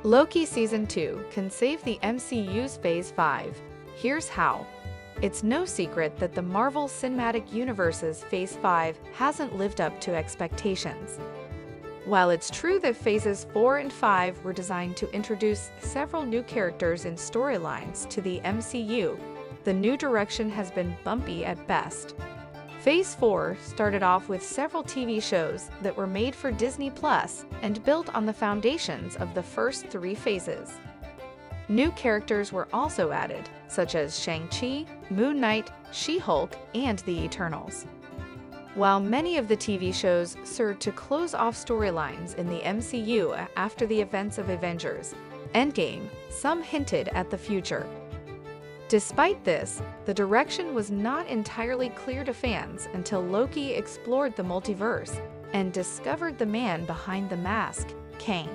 Loki Season 2 can save the MCU's Phase 5. Here's how. It's no secret that the Marvel Cinematic Universe's Phase 5 hasn't lived up to expectations. While it's true that Phases 4 and 5 were designed to introduce several new characters and storylines to the MCU, the new direction has been bumpy at best. Phase 4 started off with several TV shows that were made for Disney Plus and built on the foundations of the first 3 phases. New characters were also added, such as Shang-Chi, Moon Knight, She-Hulk, and the Eternals. While many of the TV shows served to close off storylines in the MCU after the events of Avengers Endgame, some hinted at the future. Despite this, the direction was not entirely clear to fans until Loki explored the multiverse and discovered the man behind the mask, Kang.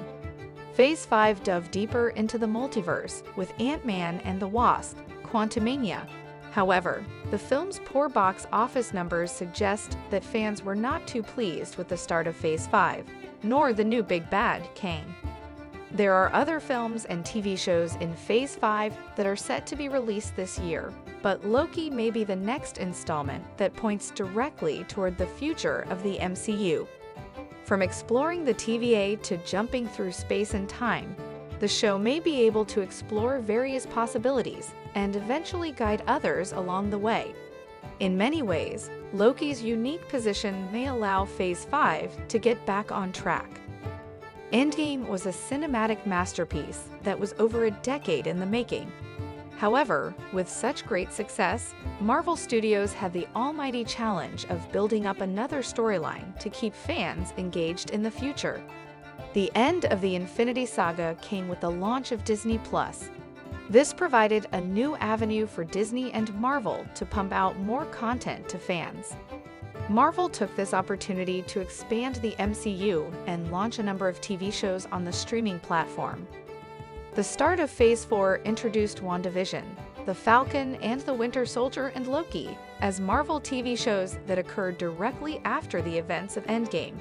Phase 5 dove deeper into the multiverse with Ant-Man and the Wasp: Quantumania. However, the film's poor box office numbers suggest that fans were not too pleased with the start of Phase 5, nor the new big bad, Kang. There are other films and TV shows in Phase 5 that are set to be released this year, but Loki may be the next installment that points directly toward the future of the MCU. From exploring the TVA to jumping through space and time, the show may be able to explore various possibilities and eventually guide others along the way. In many ways, Loki's unique position may allow Phase 5 to get back on track. Endgame was a cinematic masterpiece that was over a decade in the making. However, with such great success, Marvel Studios had the almighty challenge of building up another storyline to keep fans engaged in the future. The end of the Infinity Saga came with the launch of Disney Plus. This provided a new avenue for Disney and Marvel to pump out more content to fans. Marvel took this opportunity to expand the MCU and launch a number of TV shows on the streaming platform. The start of Phase 4 introduced WandaVision, The Falcon and the Winter Soldier, and Loki as Marvel TV shows that occurred directly after the events of Endgame.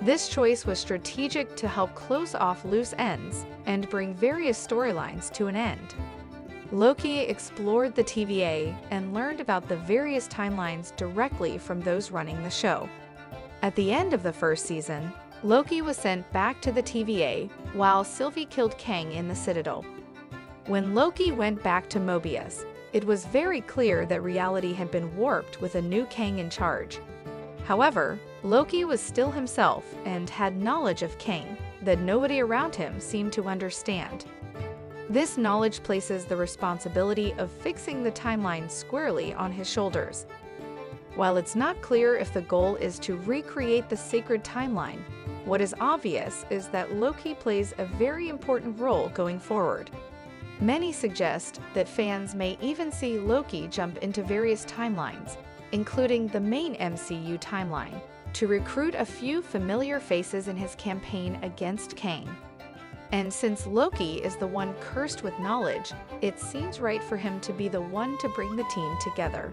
This choice was strategic to help close off loose ends and bring various storylines to an end. Loki explored the TVA and learned about the various timelines directly from those running the show. At the end of the first season, Loki was sent back to the TVA while Sylvie killed Kang in the Citadel. When Loki went back to Mobius, it was very clear that reality had been warped with a new Kang in charge. However, Loki was still himself and had knowledge of Kang that nobody around him seemed to understand. This knowledge places the responsibility of fixing the timeline squarely on his shoulders. While it's not clear if the goal is to recreate the sacred timeline, what is obvious is that Loki plays a very important role going forward. Many suggest that fans may even see Loki jump into various timelines, including the main MCU timeline, to recruit a few familiar faces in his campaign against Kang. And since Loki is the one cursed with knowledge, it seems right for him to be the one to bring the team together.